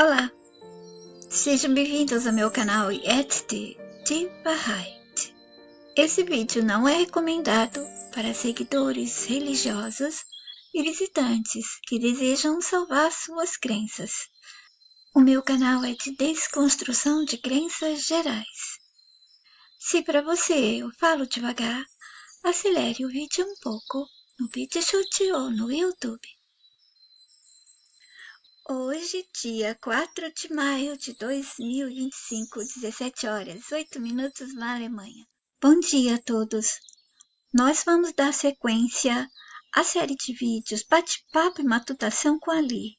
Olá, sejam bem-vindos ao meu canal Yet de Bahá'í. Esse vídeo não é recomendado para seguidores religiosos e visitantes que desejam salvar suas crenças. O meu canal é de desconstrução de crenças gerais. Se para você eu falo devagar, acelere o vídeo um pouco no BitChute ou no YouTube. Hoje, dia 4 de maio de 2025, 17 horas, 8 minutos na Alemanha. Bom dia a todos! Nós vamos dar sequência à série de vídeos Bate-Papo e Matutação com a Li.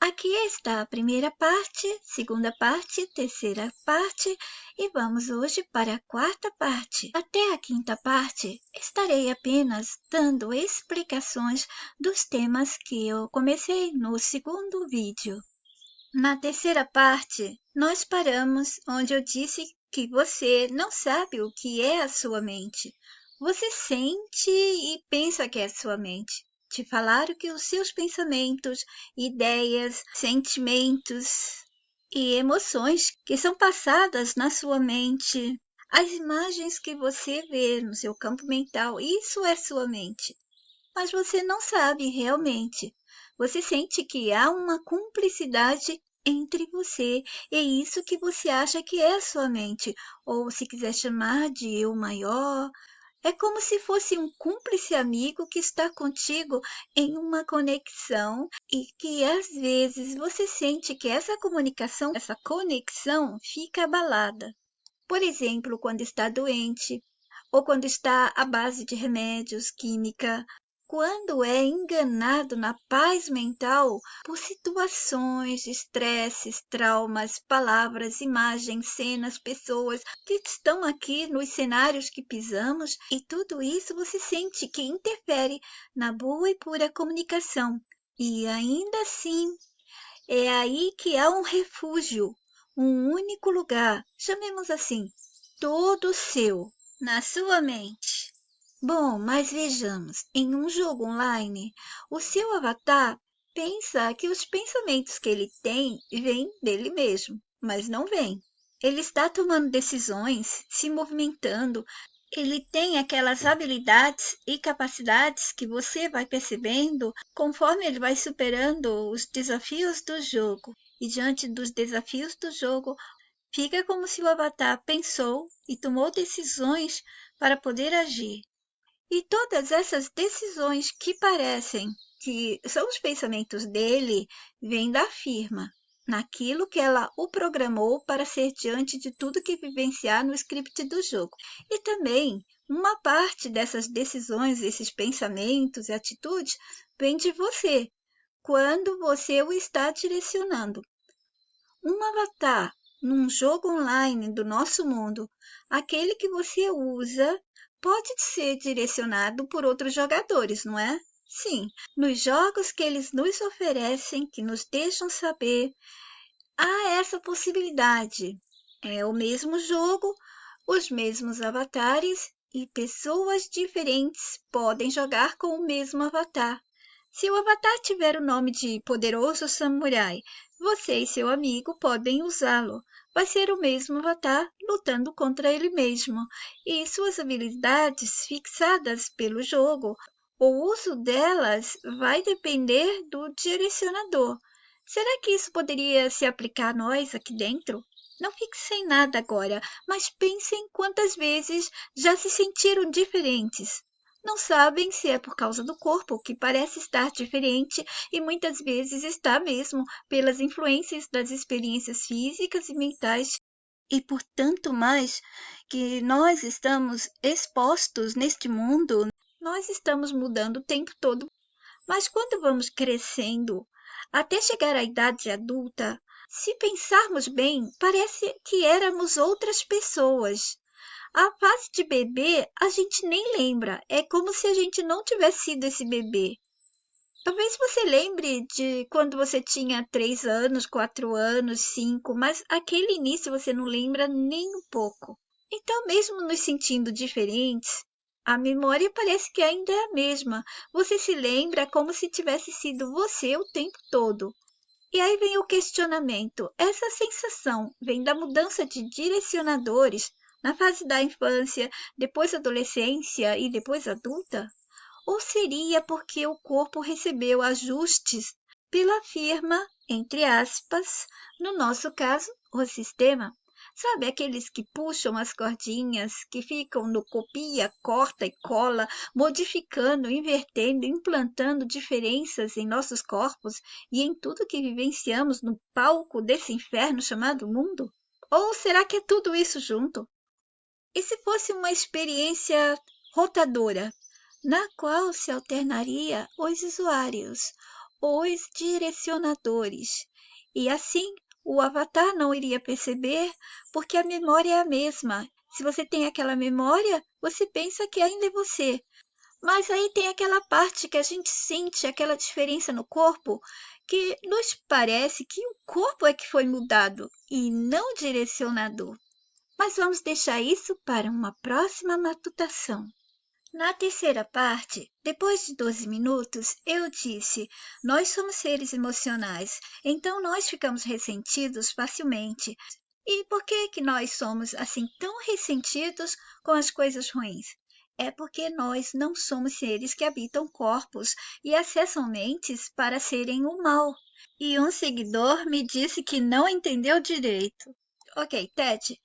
Aqui está a primeira parte, segunda parte, terceira parte e vamos hoje para a quarta parte. Até a quinta parte, estarei apenas dando explicações dos temas que eu comecei no segundo vídeo. Na terceira parte, nós paramos onde eu disse que você não sabe o que é a sua mente. Você sente e pensa que é a sua mente. Te falaram que os seus pensamentos, ideias, sentimentos e emoções que são passadas na sua mente, as imagens que você vê no seu campo mental, isso é sua mente. Mas você não sabe realmente. Você sente que há uma cumplicidade entre você e isso que você acha que é a sua mente, ou se quiser chamar de eu maior. É como se fosse um cúmplice amigo que está contigo em uma conexão e que às vezes você sente que essa comunicação, essa conexão fica abalada. Por exemplo, quando está doente ou quando está à base de remédios, química, quando é enganado na paz mental por situações, estresses, traumas, palavras, imagens, cenas, pessoas que estão aqui nos cenários que pisamos, e tudo isso você sente que interfere na boa e pura comunicação. E ainda assim, é aí que há um refúgio, um único lugar, chamemos assim, todo seu, na sua mente. Bom, mas vejamos, em um jogo online, o seu avatar pensa que os pensamentos que ele tem vêm dele mesmo, mas não vêm. Ele está tomando decisões, se movimentando, ele tem aquelas habilidades e capacidades que você vai percebendo conforme ele vai superando os desafios do jogo. E diante dos desafios do jogo, fica como se o avatar pensou e tomou decisões para poder agir. E todas essas decisões que parecem que são os pensamentos dele, vêm da firma, naquilo que ela o programou para ser diante de tudo que vivenciar no script do jogo. E também, uma parte dessas decisões, esses pensamentos e atitudes, vem de você, quando você o está direcionando. Um avatar num jogo online do nosso mundo, aquele que você usa, pode ser direcionado por outros jogadores, não é? Sim, nos jogos que eles nos oferecem, que nos deixam saber, há essa possibilidade. É o mesmo jogo, os mesmos avatares e pessoas diferentes podem jogar com o mesmo avatar. Se o avatar tiver o nome de Poderoso Samurai, você e seu amigo podem usá-lo. Vai ser o mesmo avatar lutando contra ele mesmo. E suas habilidades fixadas pelo jogo, o uso delas vai depender do direcionador. Será que isso poderia se aplicar a nós aqui dentro? Não fique sem nada agora, mas pensem quantas vezes já se sentiram diferentes. Não sabem se é por causa do corpo, que parece estar diferente e muitas vezes está mesmo pelas influências das experiências físicas e mentais e por tanto mais que nós estamos expostos neste mundo, nós estamos mudando o tempo todo. Mas quando vamos crescendo, até chegar à idade adulta, se pensarmos bem, parece que éramos outras pessoas. A fase de bebê a gente nem lembra, é como se a gente não tivesse sido esse bebê. Talvez você lembre de quando você tinha 3 anos, 4 anos, 5, mas aquele início você não lembra nem um pouco. Então, mesmo nos sentindo diferentes, a memória parece que ainda é a mesma. Você se lembra como se tivesse sido você o tempo todo. E aí vem o questionamento. Essa sensação vem da mudança de direcionadores na fase da infância, depois adolescência e depois adulta? Ou seria porque o corpo recebeu ajustes pela firma, entre aspas, no nosso caso, o sistema? Sabe aqueles que puxam as cordinhas, que ficam no copia, corta e cola, modificando, invertendo, implantando diferenças em nossos corpos e em tudo que vivenciamos no palco desse inferno chamado mundo? Ou será que é tudo isso junto? E se fosse uma experiência rotadora, na qual se alternaria os usuários, os direcionadores, e assim o avatar não iria perceber, porque a memória é a mesma. Se você tem aquela memória, você pensa que ainda é você. Mas aí tem aquela parte que a gente sente aquela diferença no corpo, que nos parece que o corpo é que foi mudado e não o direcionador. Mas vamos deixar isso para uma próxima matutação. Na terceira parte, depois de 12 minutos, eu disse: nós somos seres emocionais, então nós ficamos ressentidos facilmente. E por que nós somos assim tão ressentidos com as coisas ruins? É porque nós não somos seres que habitam corpos e acessam mentes para serem o mal. E um seguidor me disse que não entendeu direito. Ok, Ted,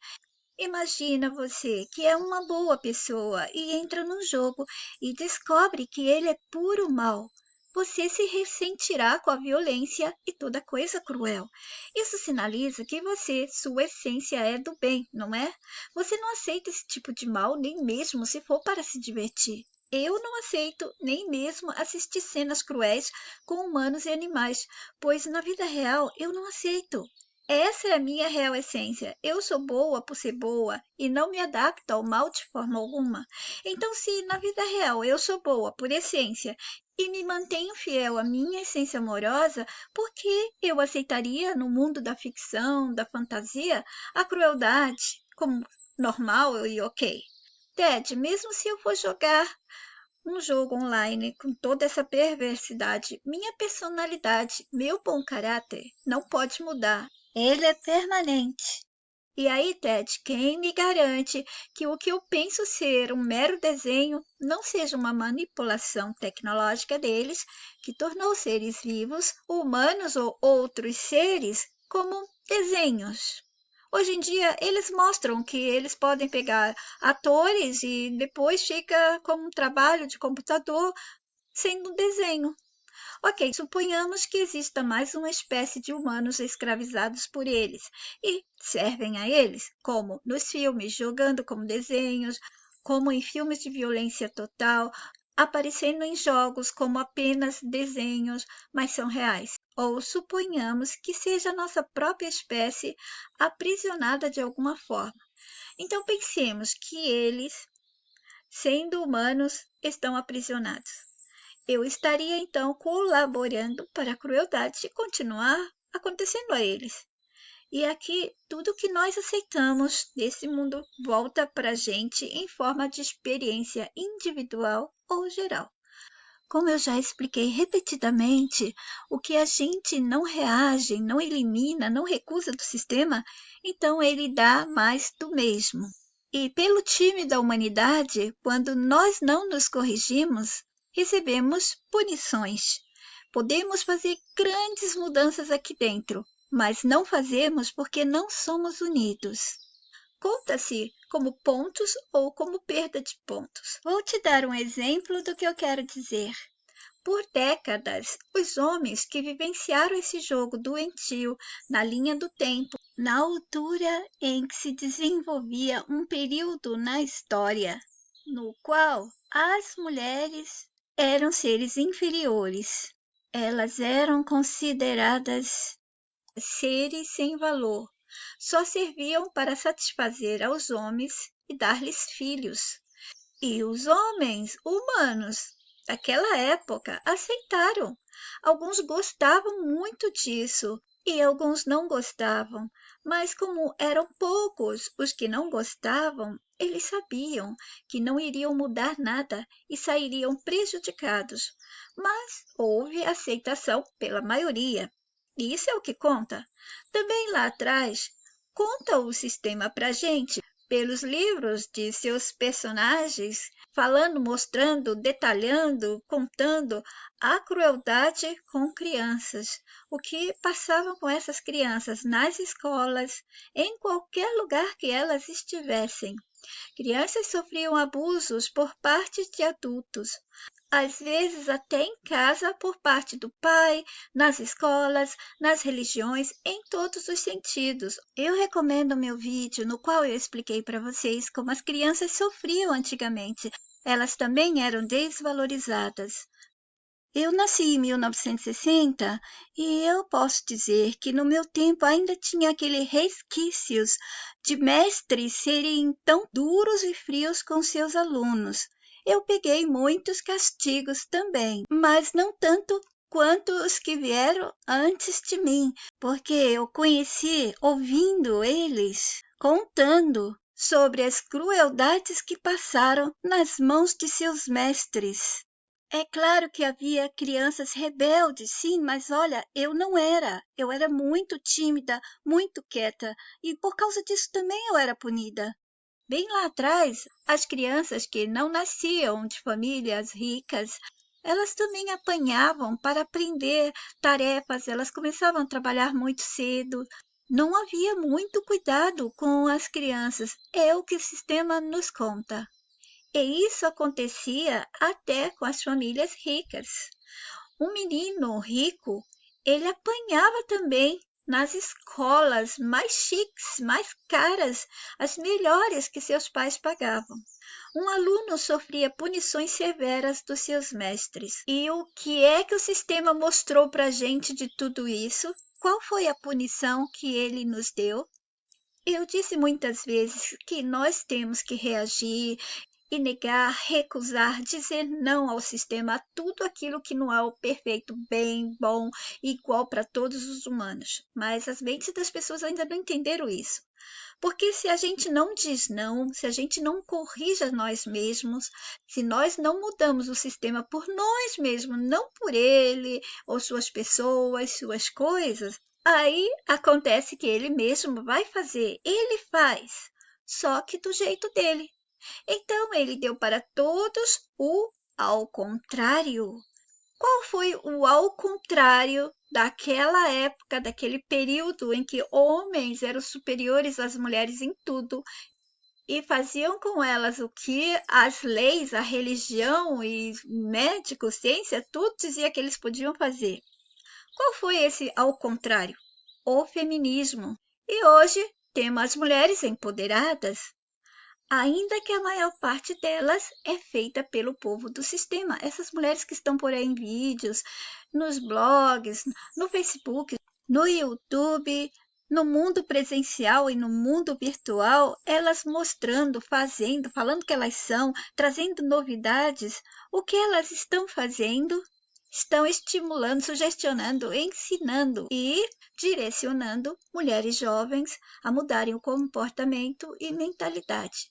imagina você que é uma boa pessoa e entra num jogo e descobre que ele é puro mal. Você se ressentirá com a violência e toda coisa cruel. Isso sinaliza que você, sua essência é do bem, não é? Você não aceita esse tipo de mal nem mesmo se for para se divertir. Eu não aceito nem mesmo assistir cenas cruéis com humanos e animais, pois na vida real eu não aceito. Essa é a minha real essência. Eu sou boa por ser boa e não me adapto ao mal de forma alguma. Então, se na vida real eu sou boa por essência e me mantenho fiel à minha essência amorosa, por que eu aceitaria no mundo da ficção, da fantasia, a crueldade como normal e ok? Ted, mesmo se eu for jogar um jogo online com toda essa perversidade, minha personalidade, meu bom caráter não pode mudar. Ele é permanente. E aí, Ted, quem me garante que o que eu penso ser um mero desenho não seja uma manipulação tecnológica deles que tornou seres vivos, humanos ou outros seres, como desenhos? Hoje em dia, eles mostram que eles podem pegar atores e depois fica como um trabalho de computador sendo um desenho. Ok, suponhamos que exista mais uma espécie de humanos escravizados por eles e servem a eles, como nos filmes, jogando como desenhos, como em filmes de violência total, aparecendo em jogos como apenas desenhos, mas são reais. Ou suponhamos que seja a nossa própria espécie aprisionada de alguma forma. Então pensemos que eles, sendo humanos, estão aprisionados. Eu estaria então colaborando para a crueldade continuar acontecendo a eles. E aqui, tudo que nós aceitamos desse mundo volta para a gente em forma de experiência individual ou geral. Como eu já expliquei repetidamente, o que a gente não reage, não elimina, não recusa do sistema, então ele dá mais do mesmo. E pelo time da humanidade, quando nós não nos corrigimos, recebemos punições. Podemos fazer grandes mudanças aqui dentro, mas não fazemos porque não somos unidos. Conta-se como pontos ou como perda de pontos. Vou te dar um exemplo do que eu quero dizer. Por décadas, os homens que vivenciaram esse jogo doentio na linha do tempo, na altura em que se desenvolvia um período na história, no qual as mulheres eram seres inferiores. Elas eram consideradas seres sem valor, só serviam para satisfazer aos homens e dar-lhes filhos. E os homens humanos daquela época aceitaram. Alguns gostavam muito disso e alguns não gostavam, mas como eram poucos os que não gostavam, eles sabiam que não iriam mudar nada e sairiam prejudicados. Mas houve aceitação pela maioria. Isso é o que conta. Também lá atrás, conta o sistema para gente pelos livros de seus personagens, falando, mostrando, detalhando, contando a crueldade com crianças, o que passavam com essas crianças nas escolas, em qualquer lugar que elas estivessem. Crianças sofriam abusos por parte de adultos, às vezes até em casa por parte do pai, nas escolas, nas religiões, em todos os sentidos. Eu recomendo meu vídeo no qual eu expliquei para vocês como as crianças sofriam antigamente. Elas também eram desvalorizadas. Eu nasci em 1960 e eu posso dizer que no meu tempo ainda tinha aqueles resquícios de mestres serem tão duros e frios com seus alunos. Eu peguei muitos castigos também, mas não tanto quanto os que vieram antes de mim, porque eu conheci ouvindo eles contando sobre as crueldades que passaram nas mãos de seus mestres. É claro que havia crianças rebeldes, sim, mas olha, eu não era. Eu era muito tímida, muito quieta, e por causa disso também eu era punida. Bem lá atrás, as crianças que não nasciam de famílias ricas, elas também apanhavam para aprender tarefas, elas começavam a trabalhar muito cedo. Não havia muito cuidado com as crianças, é o que o sistema nos conta. E isso acontecia até com as famílias ricas. Um menino rico, ele apanhava também nas escolas mais chiques, mais caras, as melhores que seus pais pagavam. Um aluno sofria punições severas dos seus mestres. E o que é que o sistema mostrou para a gente de tudo isso? Qual foi a punição que ele nos deu? Eu disse muitas vezes que nós temos que reagir e negar, recusar, dizer não ao sistema, a tudo aquilo que não é o perfeito, bem, bom, igual para todos os humanos. Mas as mentes das pessoas ainda não entenderam isso. Porque se a gente não diz não, se a gente não corrige a nós mesmos, se nós não mudamos o sistema por nós mesmos, não por ele, ou suas pessoas, suas coisas, aí acontece que ele mesmo vai fazer, ele faz, só que do jeito dele. Então ele deu para todos o ao contrário. Qual foi o ao contrário daquela época, daquele período em que homens eram superiores às mulheres em tudo e faziam com elas o que as leis, a religião e médicos, ciência, tudo dizia que eles podiam fazer? Qual foi esse ao contrário? O feminismo. E hoje temos as mulheres empoderadas, ainda que a maior parte delas é feita pelo povo do sistema. Essas mulheres que estão por aí em vídeos, nos blogs, no Facebook, no YouTube, no mundo presencial e no mundo virtual, elas mostrando, fazendo, falando que elas são, trazendo novidades, o que elas estão fazendo? Estão estimulando, sugestionando, ensinando e direcionando mulheres jovens a mudarem o comportamento e mentalidade.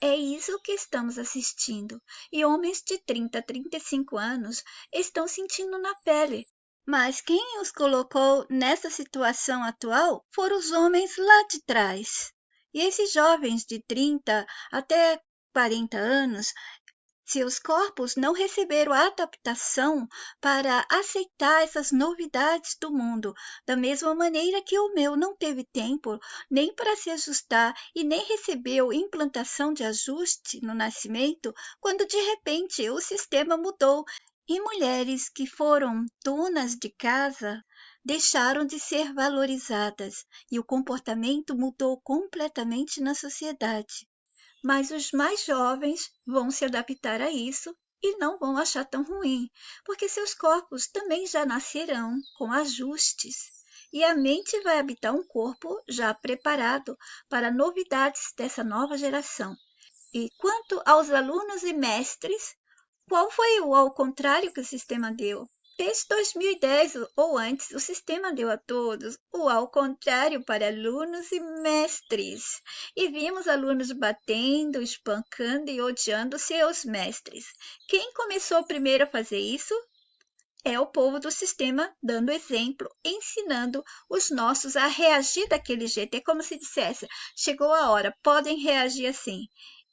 É isso que estamos assistindo. E homens de 30 a 35 anos estão sentindo na pele. Mas quem os colocou nessa situação atual foram os homens lá de trás. E esses jovens de 30 até 40 anos, seus corpos não receberam a adaptação para aceitar essas novidades do mundo, da mesma maneira que o meu não teve tempo nem para se ajustar e nem recebeu implantação de ajuste no nascimento, quando de repente o sistema mudou e mulheres que foram donas de casa deixaram de ser valorizadas e o comportamento mudou completamente na sociedade. Mas os mais jovens vão se adaptar a isso e não vão achar tão ruim, porque seus corpos também já nascerão com ajustes. E a mente vai habitar um corpo já preparado para novidades dessa nova geração. E quanto aos alunos e mestres, qual foi o ao contrário que o sistema deu? Desde 2010 ou antes, o sistema deu a todos o ao contrário para alunos e mestres. E vimos alunos batendo, espancando e odiando seus mestres. Quem começou primeiro a fazer isso? É o povo do sistema dando exemplo, ensinando os nossos a reagir daquele jeito. É como se dissesse: chegou a hora, podem reagir assim.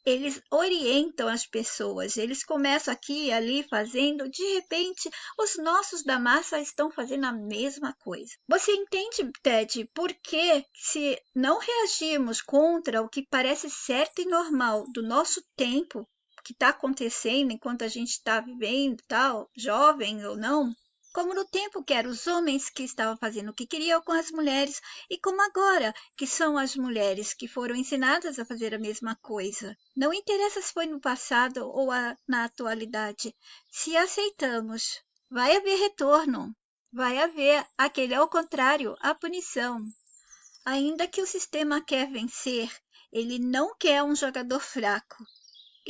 Eles orientam as pessoas, eles começam aqui e ali fazendo, de repente, os nossos da massa estão fazendo a mesma coisa. Você entende, Ted, por que, se não reagirmos contra o que parece certo e normal do nosso tempo, que está acontecendo enquanto a gente está vivendo, tal, jovem ou não, como no tempo que eram os homens que estavam fazendo o que queriam com as mulheres, e como agora, que são as mulheres que foram ensinadas a fazer a mesma coisa. Não interessa se foi no passado ou na atualidade. Se aceitamos, vai haver retorno, vai haver aquele ao contrário, a punição. Ainda que o sistema quer vencer, ele não quer um jogador fraco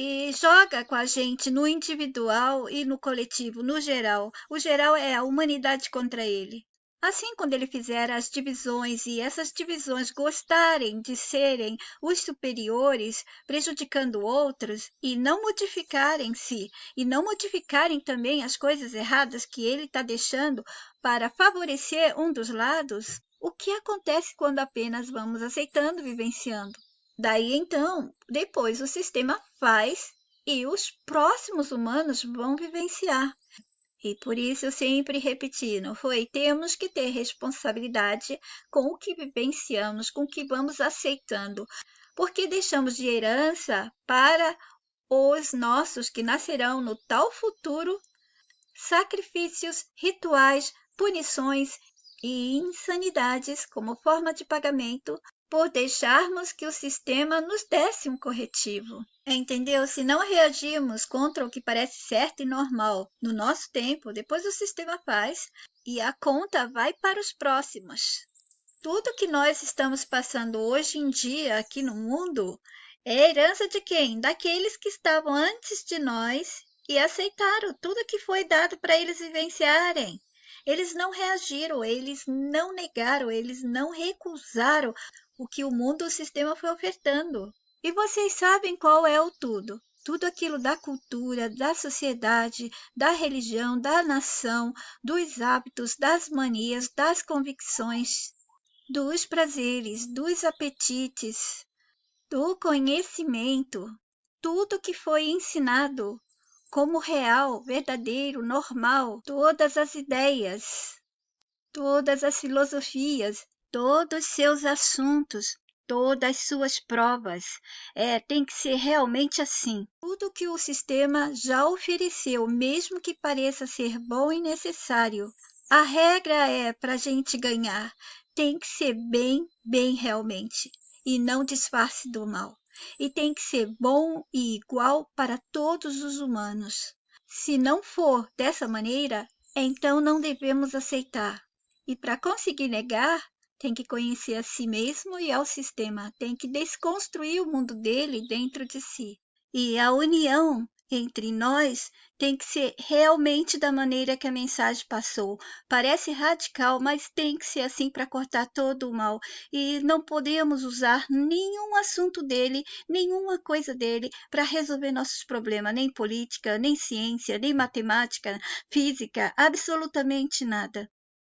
e joga com a gente no individual e no coletivo, no geral. O geral é a humanidade contra ele. Assim, quando ele fizer as divisões e essas divisões gostarem de serem os superiores, prejudicando outros e não modificarem-se e não modificarem também as coisas erradas que ele está deixando para favorecer um dos lados, o que acontece quando apenas vamos aceitando, vivenciando? Daí então, depois o sistema faz e os próximos humanos vão vivenciar. E por isso eu sempre repeti, não foi? Temos que ter responsabilidade com o que vivenciamos, com o que vamos aceitando, porque deixamos de herança para os nossos que nascerão no tal futuro sacrifícios, rituais, punições e insanidades como forma de pagamento por deixarmos que o sistema nos desse um corretivo. Entendeu? Se não reagirmos contra o que parece certo e normal no nosso tempo, depois o sistema faz e a conta vai para os próximos. Tudo que nós estamos passando hoje em dia aqui no mundo é herança de quem? Daqueles que estavam antes de nós e aceitaram tudo que foi dado para eles vivenciarem. Eles não reagiram, eles não negaram, eles não recusaram o que o mundo, o sistema foi ofertando. E vocês sabem qual é o tudo. Tudo aquilo da cultura, da sociedade, da religião, da nação, dos hábitos, das manias, das convicções, dos prazeres, dos apetites, do conhecimento, tudo que foi ensinado como real, verdadeiro, normal, todas as ideias, todas as filosofias, todos seus assuntos, todas suas provas. Tem que ser realmente assim. Tudo que o sistema já ofereceu, mesmo que pareça ser bom e necessário, a regra é para a gente ganhar. Tem que ser bem, bem realmente, e não disfarce do mal. E tem que ser bom e igual para todos os humanos. Se não for dessa maneira, então não devemos aceitar. E para conseguir negar, tem que conhecer a si mesmo e ao sistema, tem que desconstruir o mundo dele dentro de si. E a união entre nós tem que ser realmente da maneira que a mensagem passou. Parece radical, mas tem que ser assim para cortar todo o mal. E não podemos usar nenhum assunto dele, nenhuma coisa dele para resolver nossos problemas, nem política, nem ciência, nem matemática, física, absolutamente nada.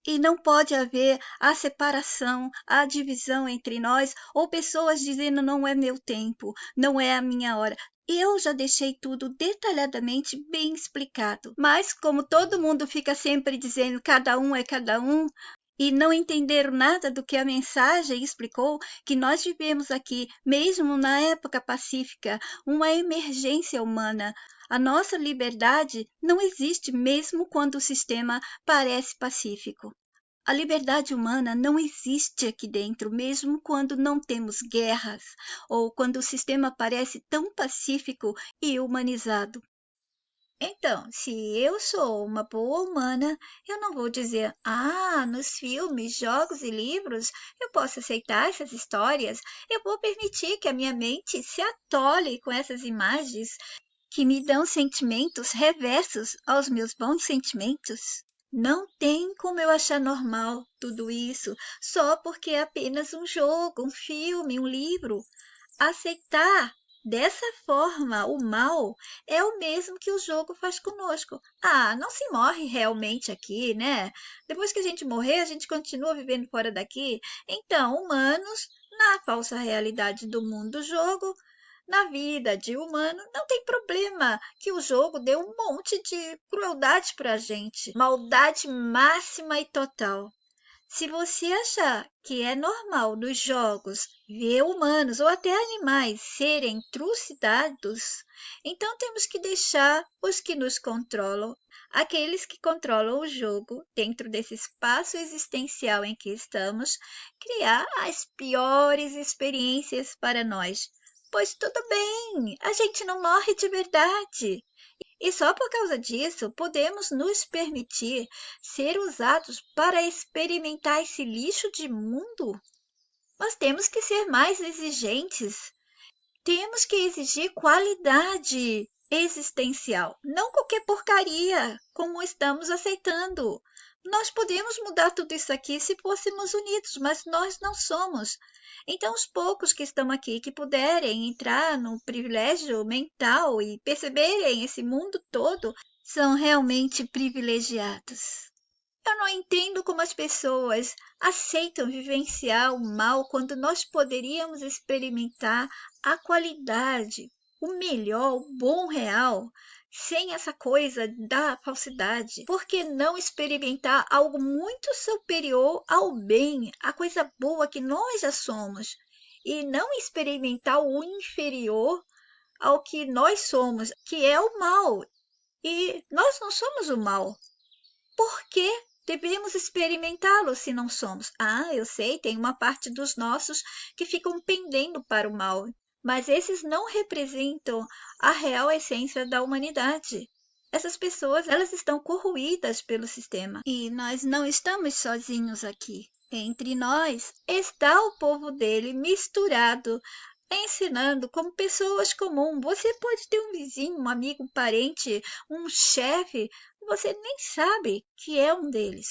E não pode haver a separação, a divisão entre nós, ou pessoas dizendo não é meu tempo, não é a minha hora. Eu já deixei tudo detalhadamente bem explicado. Mas como todo mundo fica sempre dizendo cada um é cada um, e não entenderam nada do que a mensagem explicou, que nós vivemos aqui, mesmo na época pacífica, uma emergência humana. A nossa liberdade não existe mesmo quando o sistema parece pacífico. A liberdade humana não existe aqui dentro, mesmo quando não temos guerras ou quando o sistema parece tão pacífico e humanizado. Então, se eu sou uma boa humana, eu não vou dizer, nos filmes, jogos e livros eu posso aceitar essas histórias, eu vou permitir que a minha mente se atole com essas imagens que me dão sentimentos reversos aos meus bons sentimentos. Não tem como eu achar normal tudo isso só porque é apenas um jogo, um filme, um livro. Aceitar Dessa forma, o mal é o mesmo que o jogo faz conosco. Ah, não se morre realmente aqui, né? Depois que a gente morrer, a gente continua vivendo fora daqui. Então, humanos, na falsa realidade do mundo do jogo, na vida de humano, não tem problema que o jogo dê um monte de crueldade pra gente. Maldade máxima e total. Se você achar que é normal nos jogos ver humanos ou até animais serem trucidados, então temos que deixar os que nos controlam, aqueles que controlam o jogo, dentro desse espaço existencial em que estamos, criar as piores experiências para nós. Pois tudo bem, a gente não morre de verdade. E só por causa disso podemos nos permitir ser usados para experimentar esse lixo de mundo? Nós temos que ser mais exigentes. Temos que exigir qualidade existencial, não qualquer porcaria como estamos aceitando. Nós podemos mudar tudo isso aqui se fôssemos unidos, mas nós não somos. Então, os poucos que estão aqui que puderem entrar no privilégio mental e perceberem esse mundo todo são realmente privilegiados. Eu não entendo como as pessoas aceitam vivenciar o mal quando nós poderíamos experimentar a qualidade, o melhor, o bom real, sem essa coisa da falsidade. Por que não experimentar algo muito superior ao bem, a coisa boa que nós já somos, e não experimentar o inferior ao que nós somos, que é o mal? E nós não somos o mal. Por que devemos experimentá-lo se não somos? Ah, eu sei, tem uma parte dos nossos que ficam pendendo para o mal, mas esses não representam a real essência da humanidade. Essas pessoas, elas estão corroídas pelo sistema e nós não estamos sozinhos aqui. Entre nós está o povo dele misturado, ensinando como pessoas comuns. Você pode ter um vizinho, um amigo, um parente, um chefe, você nem sabe que é um deles.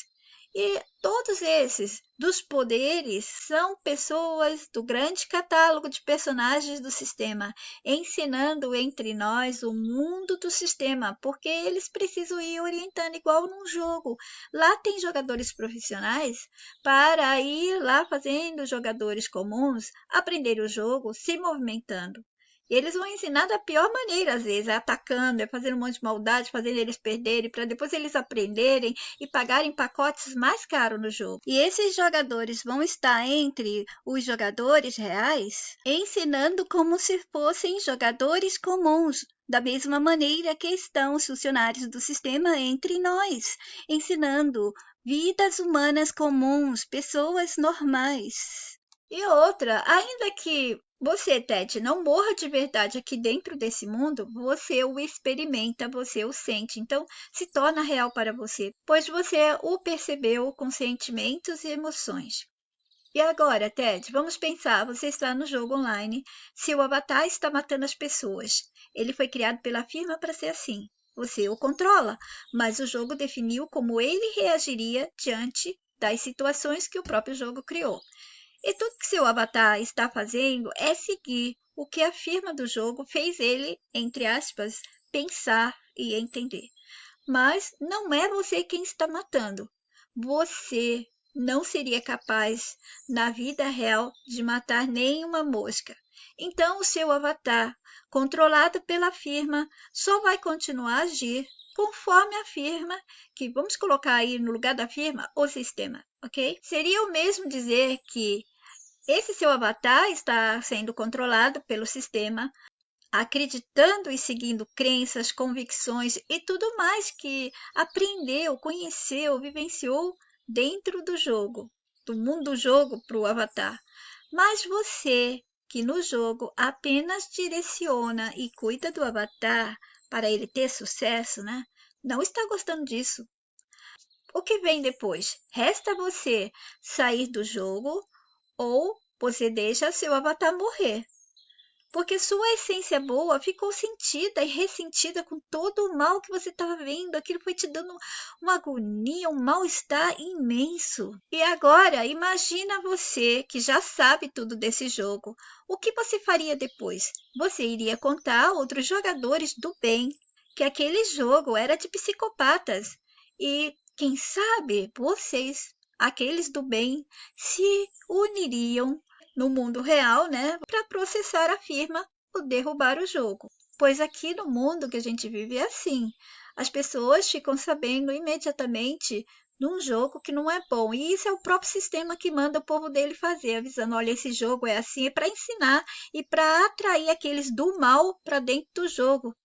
E todos esses dos poderes são pessoas do grande catálogo de personagens do sistema, ensinando entre nós o mundo do sistema, porque eles precisam ir orientando igual num jogo. Lá tem jogadores profissionais para ir lá fazendo jogadores comuns aprender o jogo, se movimentando. E eles vão ensinar da pior maneira, às vezes, é atacando, é fazendo um monte de maldade, fazendo eles perderem, para depois eles aprenderem e pagarem pacotes mais caros no jogo. E esses jogadores vão estar entre os jogadores reais, ensinando como se fossem jogadores comuns, da mesma maneira que estão os funcionários do sistema entre nós, ensinando vidas humanas comuns, pessoas normais. E outra, ainda que você, Ted, não morra de verdade aqui dentro desse mundo, você o experimenta, você o sente. Então, se torna real para você, pois você o percebeu com sentimentos e emoções. E agora, Ted, vamos pensar: você está no jogo online, seu avatar está matando as pessoas. Ele foi criado pela firma para ser assim. Você o controla, mas o jogo definiu como ele reagiria diante das situações que o próprio jogo criou. E tudo que seu avatar está fazendo é seguir o que a firma do jogo fez ele, entre aspas, pensar e entender. Mas não é você quem está matando. Você não seria capaz, na vida real, de matar nenhuma mosca. Então, o seu avatar, controlado pela firma, só vai continuar a agir conforme a firma, que vamos colocar aí no lugar da firma, o sistema, ok? Seria o mesmo dizer que esse seu avatar está sendo controlado pelo sistema, acreditando e seguindo crenças, convicções e tudo mais que aprendeu, conheceu, vivenciou dentro do jogo, do mundo do jogo para o avatar. Mas você, que no jogo apenas direciona e cuida do avatar para ele ter sucesso, né? Não está gostando disso. O que vem depois? Resta você sair do jogo ou você deixa seu avatar morrer. porque sua essência boa ficou sentida e ressentida com todo o mal que você estava vendo. Aquilo foi te dando uma agonia, um mal-estar imenso. E agora, imagina você que já sabe tudo desse jogo. O que você faria depois? Você iria contar a outros jogadores do bem que aquele jogo era de psicopatas. E, quem sabe, vocês, aqueles do bem, se uniriam no mundo real, né, para processar a firma ou derrubar o jogo. Pois aqui no mundo que a gente vive é assim. As pessoas ficam sabendo imediatamente de um jogo que não é bom. E isso é o próprio sistema que manda o povo dele fazer, avisando, olha, esse jogo é assim, é para ensinar e para atrair aqueles do mal para dentro do jogo.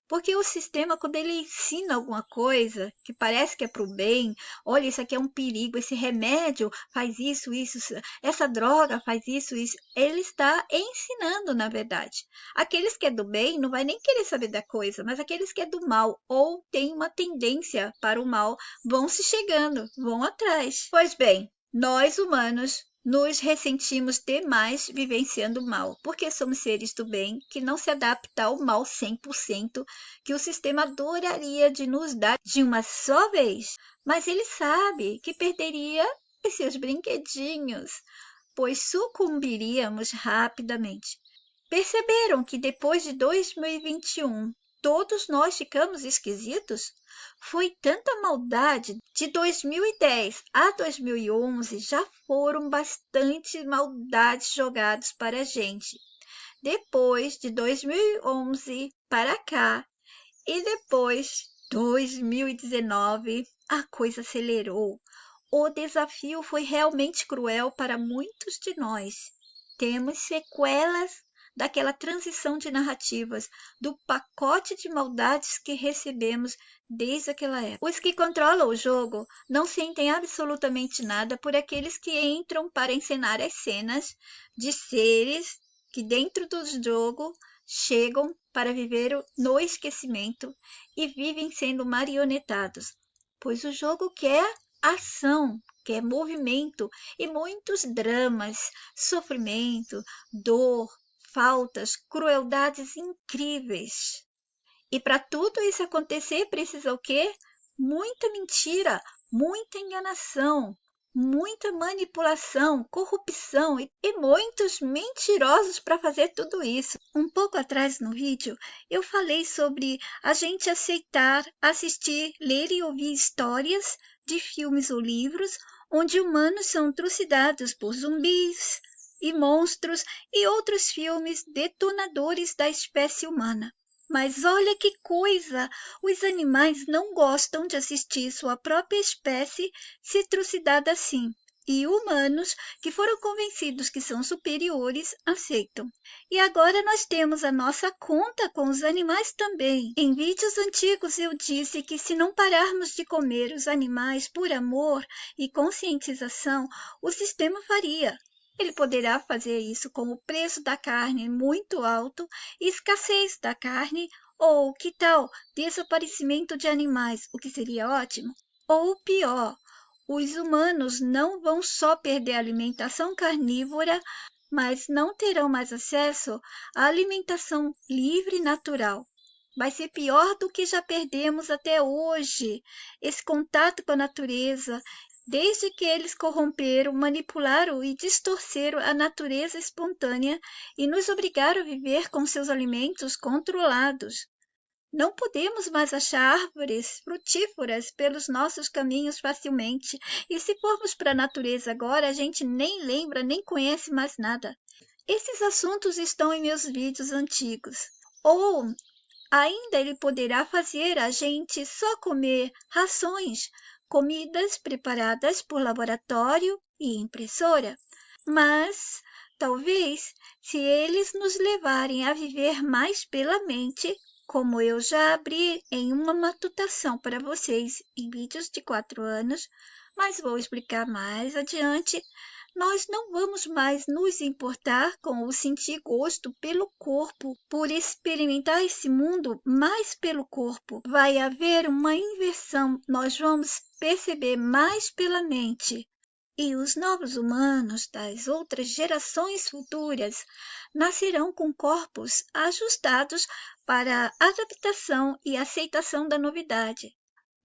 Porque o sistema, quando ele ensina alguma coisa que parece que é para o bem, olha, isso aqui é um perigo, esse remédio faz isso, isso, essa droga faz isso, isso, ele está ensinando, na verdade. Aqueles que é do bem não vai nem querer saber da coisa, mas aqueles que é do mal ou têm uma tendência para o mal vão se chegando, vão atrás. Pois bem, nós humanos nos ressentimos demais vivenciando o mal, porque somos seres do bem que não se adaptam ao mal 100% que o sistema adoraria de nos dar de uma só vez. Mas ele sabe que perderia os seus brinquedinhos, pois sucumbiríamos rapidamente. Perceberam que depois de 2021 todos nós ficamos esquisitos? Foi tanta maldade. De 2010 a 2011 já foram bastante maldades jogadas para a gente. Depois de 2011 para cá e depois 2019 a coisa acelerou. O desafio foi realmente cruel para muitos de nós. Temos sequelas daquela transição de narrativas, do pacote de maldades que recebemos desde aquela época. Os que controlam o jogo não sentem absolutamente nada por aqueles que entram para encenar as cenas de seres que dentro do jogo chegam para viver no esquecimento e vivem sendo marionetados, pois o jogo quer ação, quer movimento e muitos dramas, sofrimento, dor, faltas, crueldades incríveis. E para tudo isso acontecer, precisa o quê? Muita mentira, muita enganação, muita manipulação, corrupção e muitos mentirosos para fazer tudo isso. Um pouco atrás no vídeo, eu falei sobre a gente aceitar, assistir, ler e ouvir histórias de filmes ou livros onde humanos são trucidados por zumbis e monstros e outros filmes detonadores da espécie humana. Mas olha que coisa! Os animais não gostam de assistir sua própria espécie ser trucidada assim. E humanos, que foram convencidos que são superiores, aceitam. E agora nós temos a nossa conta com os animais também. Em vídeos antigos eu disse que se não pararmos de comer os animais por amor e conscientização, o sistema faria. Ele poderá fazer isso com o preço da carne muito alto, escassez da carne, ou, que tal, desaparecimento de animais, o que seria ótimo? Ou pior, os humanos não vão só perder a alimentação carnívora, mas não terão mais acesso à alimentação livre e natural. Vai ser pior do que já perdemos até hoje, esse contato com a natureza, desde que eles corromperam, manipularam e distorceram a natureza espontânea e nos obrigaram a viver com seus alimentos controlados. Não podemos mais achar árvores frutíferas pelos nossos caminhos facilmente, e se formos para a natureza agora, a gente nem lembra, nem conhece mais nada. Esses assuntos estão em meus vídeos antigos. Ou ainda ele poderá fazer a gente só comer rações, comidas preparadas por laboratório e impressora. Mas, talvez, se eles nos levarem a viver mais pela mente, como eu já abri em uma matutação para vocês em vídeos de 4 anos, mas vou explicar mais adiante, nós não vamos mais nos importar com o sentir gosto pelo corpo, por experimentar esse mundo mais pelo corpo. Vai haver uma inversão, nós vamos perceber mais pela mente. E os novos humanos das outras gerações futuras nascerão com corpos ajustados para a adaptação e aceitação da novidade.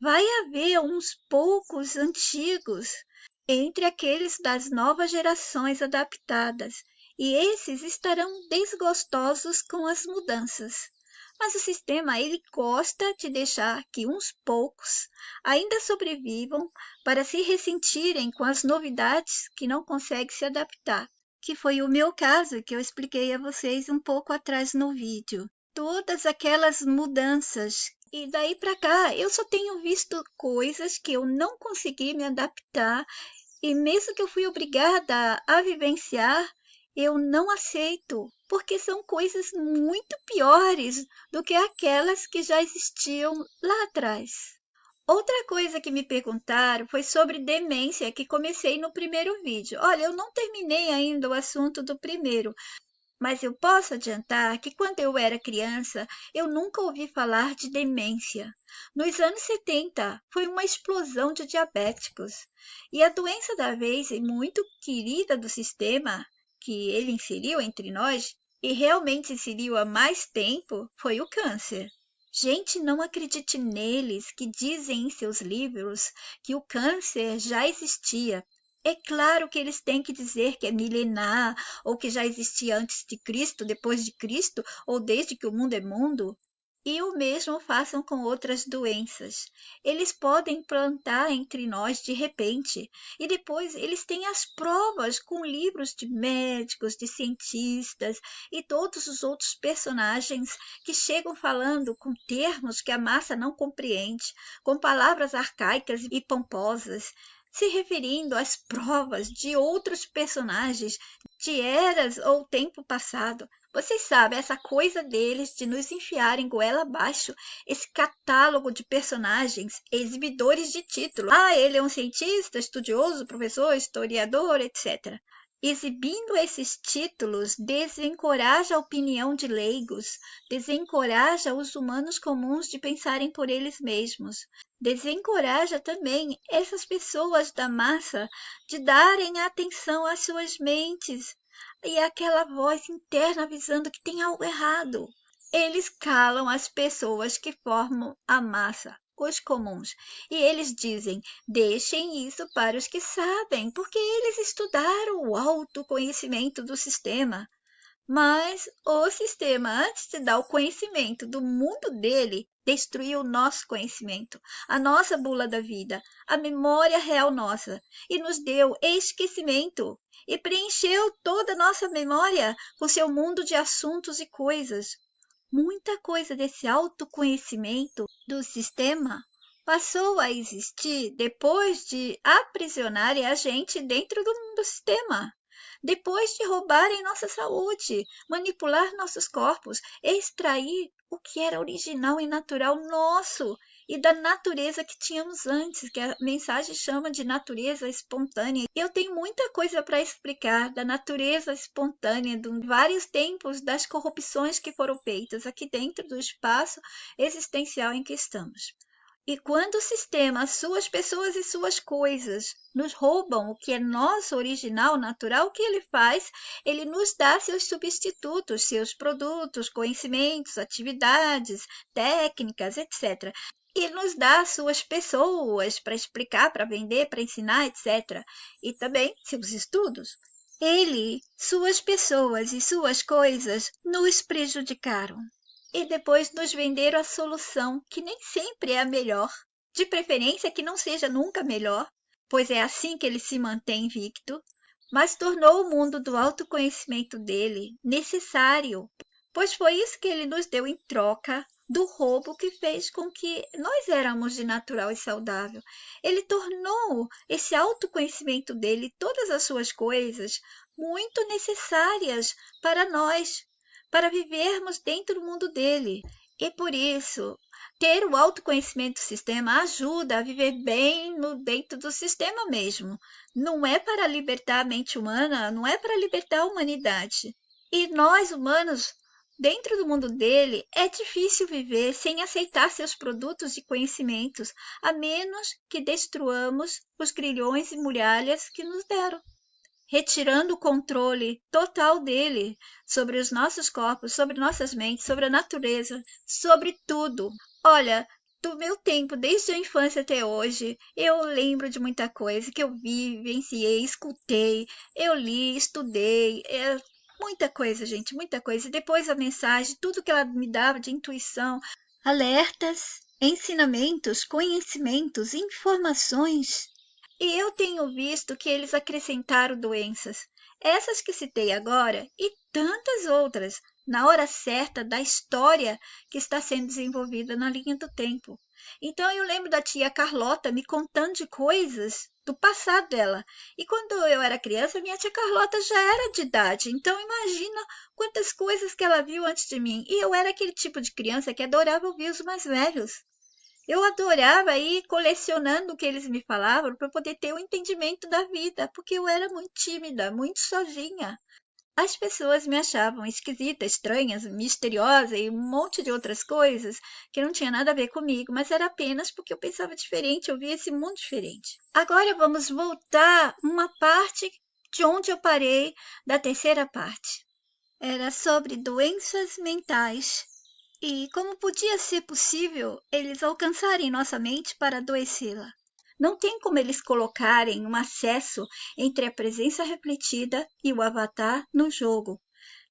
Vai haver uns poucos antigos entre aqueles das novas gerações adaptadas, e esses estarão desgostosos com as mudanças. Mas o sistema ele gosta de deixar que uns poucos ainda sobrevivam para se ressentirem com as novidades que não conseguem se adaptar, que foi o meu caso que eu expliquei a vocês um pouco atrás no vídeo. Todas aquelas mudanças. E daí para cá, eu só tenho visto coisas que eu não consegui me adaptar e mesmo que eu fui obrigada a vivenciar, eu não aceito, porque são coisas muito piores do que aquelas que já existiam lá atrás. Outra coisa que me perguntaram foi sobre demência, que comecei no primeiro vídeo. Olha, eu não terminei ainda o assunto do primeiro, mas eu posso adiantar que quando eu era criança, eu nunca ouvi falar de demência. Nos anos 70, foi uma explosão de diabéticos. E a doença da vez e muito querida do sistema, que ele inseriu entre nós, e realmente inseriu há mais tempo, foi o câncer. Gente, não acredite neles que dizem em seus livros que o câncer já existia. É claro que eles têm que dizer que é milenar, ou que já existia antes de Cristo, depois de Cristo, ou desde que o mundo é mundo. E o mesmo façam com outras doenças. Eles podem plantar entre nós de repente, e depois eles têm as provas com livros de médicos, de cientistas e todos os outros personagens que chegam falando com termos que a massa não compreende, com palavras arcaicas e pomposas, se referindo às provas de outros personagens de eras ou tempo passado. Vocês sabem, essa coisa deles de nos enfiarem goela abaixo esse catálogo de personagens exibidores de título. Ah, ele é um cientista, estudioso, professor, historiador, etc. Exibindo esses títulos desencoraja a opinião de leigos, desencoraja os humanos comuns de pensarem por eles mesmos, desencoraja também essas pessoas da massa de darem atenção às suas mentes e aquela voz interna avisando que tem algo errado. Eles calam as pessoas que formam a massa, os comuns, e eles dizem: deixem isso para os que sabem, porque eles estudaram o autoconhecimento do sistema. Mas o sistema, antes de dar o conhecimento do mundo dele, destruiu o nosso conhecimento, a nossa bula da vida, a memória real nossa, e nos deu esquecimento, e preencheu toda a nossa memória com seu mundo de assuntos e coisas. Muita coisa desse autoconhecimento do sistema passou a existir depois de aprisionarem a gente dentro do sistema. Depois de roubarem nossa saúde, manipular nossos corpos, extrair o que era original e natural nosso e da natureza que tínhamos antes, que a mensagem chama de natureza espontânea. Eu tenho muita coisa para explicar da natureza espontânea, de vários tempos das corrupções que foram feitas aqui dentro do espaço existencial em que estamos. E quando o sistema, suas pessoas e suas coisas nos roubam o que é nosso original, natural, o que ele faz? Ele nos dá seus substitutos, seus produtos, conhecimentos, atividades, técnicas, etc. E nos dá suas pessoas para explicar, para vender, para ensinar, etc. E também seus estudos. Ele, suas pessoas e suas coisas nos prejudicaram e depois nos venderam a solução, que nem sempre é a melhor. De preferência que não seja nunca melhor, pois é assim que ele se mantém invicto, mas tornou o mundo do autoconhecimento dele necessário, pois foi isso que ele nos deu em troca do roubo que fez com que nós éramos de natural e saudável. Ele tornou esse autoconhecimento dele, todas as suas coisas, muito necessárias para nós, para vivermos dentro do mundo dele. E por isso, ter o autoconhecimento do sistema ajuda a viver bem dentro do sistema mesmo. Não é para libertar a mente humana, não é para libertar a humanidade. E nós, humanos, Dentro do mundo dele, é difícil viver sem aceitar seus produtos e conhecimentos, a menos que destruamos os grilhões e muralhas que nos deram, retirando o controle total dele sobre os nossos corpos, sobre nossas mentes, sobre a natureza, sobre tudo. Olha, do meu tempo, desde a infância até hoje, eu lembro de muita coisa que eu vi, vivenciei, escutei, eu li, estudei, muita coisa, gente, muita coisa. E depois a mensagem, tudo que ela me dava de intuição, alertas, ensinamentos, conhecimentos, informações. E eu tenho visto que eles acrescentaram doenças, essas que citei agora e tantas outras, na hora certa da história que está sendo desenvolvida na linha do tempo. Então eu lembro da tia Carlota me contando de coisas do passado dela. E quando eu era criança, minha tia Carlota já era de idade. Então imagina quantas coisas que ela viu antes de mim. E eu era aquele tipo de criança que adorava ouvir os mais velhos. Eu adorava ir colecionando o que eles me falavam para poder ter um entendimento da vida, porque eu era muito tímida, muito sozinha. As pessoas me achavam esquisita, estranha, misteriosa e um monte de outras coisas que não tinha nada a ver comigo, mas era apenas porque eu pensava diferente, eu via esse mundo diferente. Agora vamos voltar uma parte de onde eu parei da terceira parte. Era sobre doenças mentais e como podia ser possível eles alcançarem nossa mente para adoecê-la. Não tem como eles colocarem um acesso entre a presença refletida e o avatar no jogo.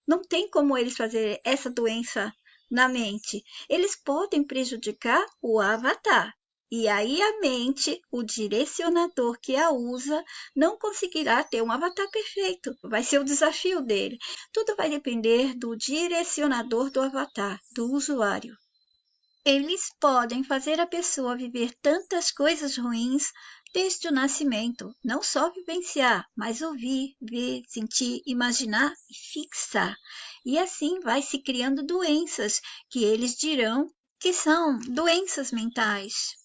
Não tem como eles fazer essa doença na mente. Eles podem prejudicar o avatar. E aí a mente, o direcionador que a usa, não conseguirá ter um avatar perfeito. Vai ser o desafio dele. Tudo vai depender do direcionador do avatar, do usuário. Eles podem fazer a pessoa viver tantas coisas ruins desde o nascimento, não só vivenciar, mas ouvir, ver, sentir, imaginar e fixar. E assim vai se criando doenças que eles dirão que são doenças mentais.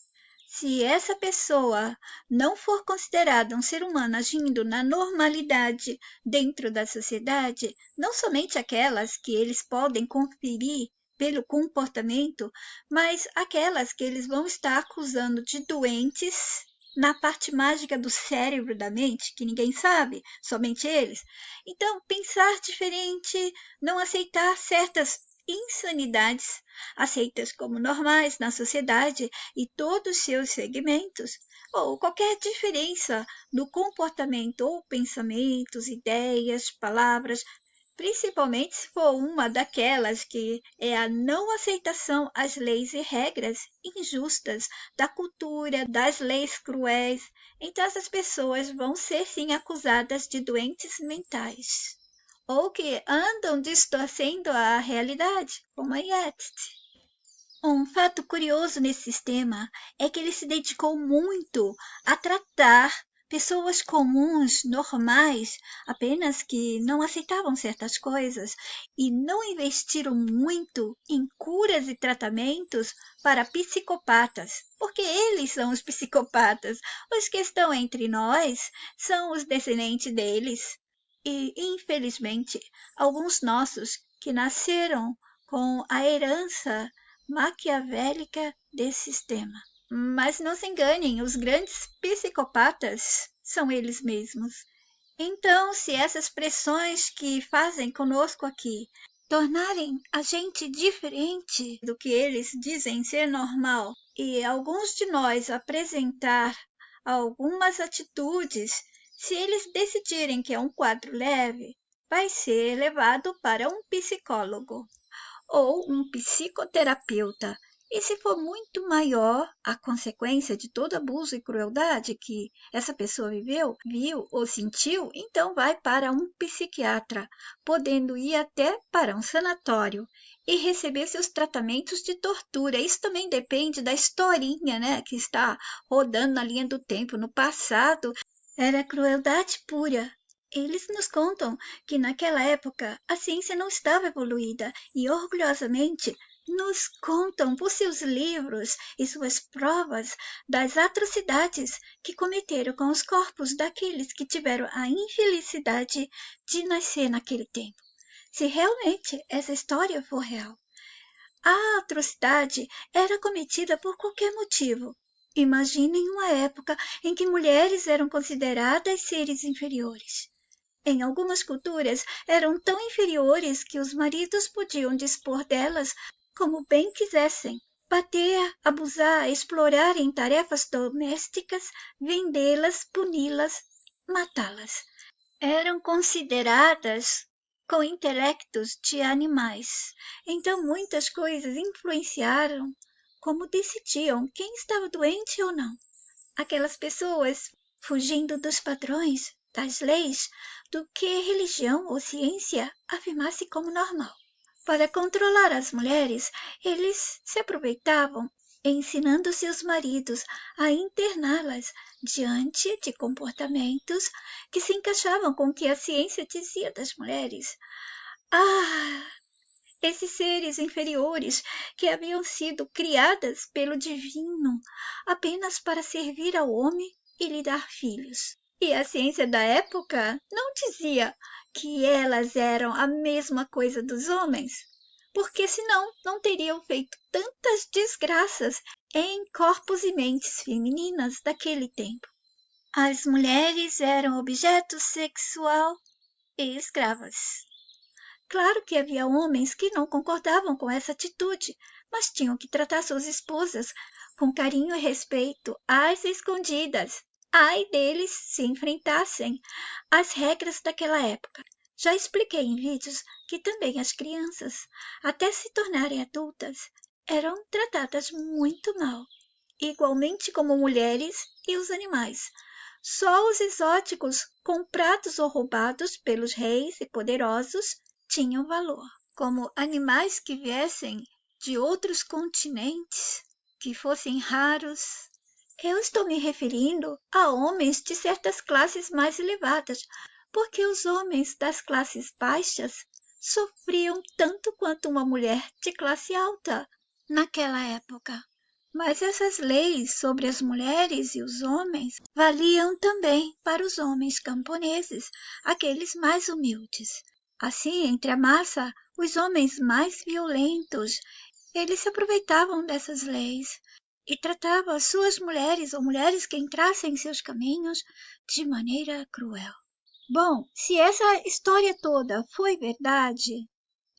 Se essa pessoa não for considerada um ser humano agindo na normalidade dentro da sociedade, não somente aquelas que eles podem conferir pelo comportamento, mas aquelas que eles vão estar acusando de doentes na parte mágica do cérebro da mente, que ninguém sabe, somente eles. Então, pensar diferente, não aceitar certas insanidades aceitas como normais na sociedade e todos os seus segmentos, ou qualquer diferença no comportamento ou pensamentos, ideias, palavras, principalmente se for uma daquelas que é a não aceitação às leis e regras injustas da cultura, das leis cruéis. Então essas pessoas vão ser sim acusadas de doentes mentais ou que andam distorcendo a realidade, como a Yeats. Um fato curioso nesse sistema é que ele se dedicou muito a tratar pessoas comuns, normais, apenas que não aceitavam certas coisas e não investiram muito em curas e tratamentos para psicopatas, porque eles são os psicopatas. Os que estão entre nós são os descendentes deles. E, infelizmente, alguns nossos que nasceram com a herança maquiavélica desse sistema. Mas não se enganem, os grandes psicopatas são eles mesmos. Então, se essas pressões que fazem conosco aqui tornarem a gente diferente do que eles dizem ser normal e alguns de nós apresentar algumas atitudes, se eles decidirem que é um quadro leve, vai ser levado para um psicólogo ou um psicoterapeuta. E se for muito maior a consequência de todo abuso e crueldade que essa pessoa viveu, viu ou sentiu, então vai para um psiquiatra, podendo ir até para um sanatório e receber seus tratamentos de tortura. Isso também depende da historinha, né, que está rodando na linha do tempo. No passado, era crueldade pura. Eles nos contam que naquela época a ciência não estava evoluída e orgulhosamente nos contam por seus livros e suas provas das atrocidades que cometeram com os corpos daqueles que tiveram a infelicidade de nascer naquele tempo. se realmente essa história for real. A atrocidade era cometida por qualquer motivo. Imaginem uma época em que mulheres eram consideradas seres inferiores. Em algumas culturas, eram tão inferiores que os maridos podiam dispor delas como bem quisessem, bater, abusar, explorar em tarefas domésticas, vendê-las, puni-las, matá-las. Eram consideradas com intelectos de animais. Então, muitas coisas influenciaram como decidiam quem estava doente ou não. Aquelas pessoas fugindo dos padrões, das leis, do que religião ou ciência afirmasse como normal. Para controlar as mulheres, eles se aproveitavam ensinando seus maridos a interná-las diante de comportamentos que se encaixavam com o que a ciência dizia das mulheres. Ah, esses seres inferiores que haviam sido criadas pelo divino apenas para servir ao homem e lhe dar filhos. E a ciência da época não dizia que elas eram a mesma coisa dos homens, porque senão não teriam feito tantas desgraças em corpos e mentes femininas daquele tempo. As mulheres eram objeto sexual e escravas. Claro que havia homens que não concordavam com essa atitude, mas tinham que tratar suas esposas com carinho e respeito, às escondidas. Ai deles se enfrentassem às regras daquela época. Já expliquei em vídeos que também as crianças, até se tornarem adultas, eram tratadas muito mal, igualmente como mulheres e os animais. Só os exóticos, comprados ou roubados pelos reis e poderosos, tinham valor, como animais que viessem de outros continentes, que fossem raros. Eu estou me referindo a homens de certas classes mais elevadas, porque os homens das classes baixas sofriam tanto quanto uma mulher de classe alta naquela época. Mas essas leis sobre as mulheres e os homens valiam também para os homens camponeses, aqueles mais humildes. Assim, entre a massa, os homens mais violentos, eles se aproveitavam dessas leis e tratavam as suas mulheres ou mulheres que entrassem em seus caminhos de maneira cruel. Bom, se essa história toda foi verdade,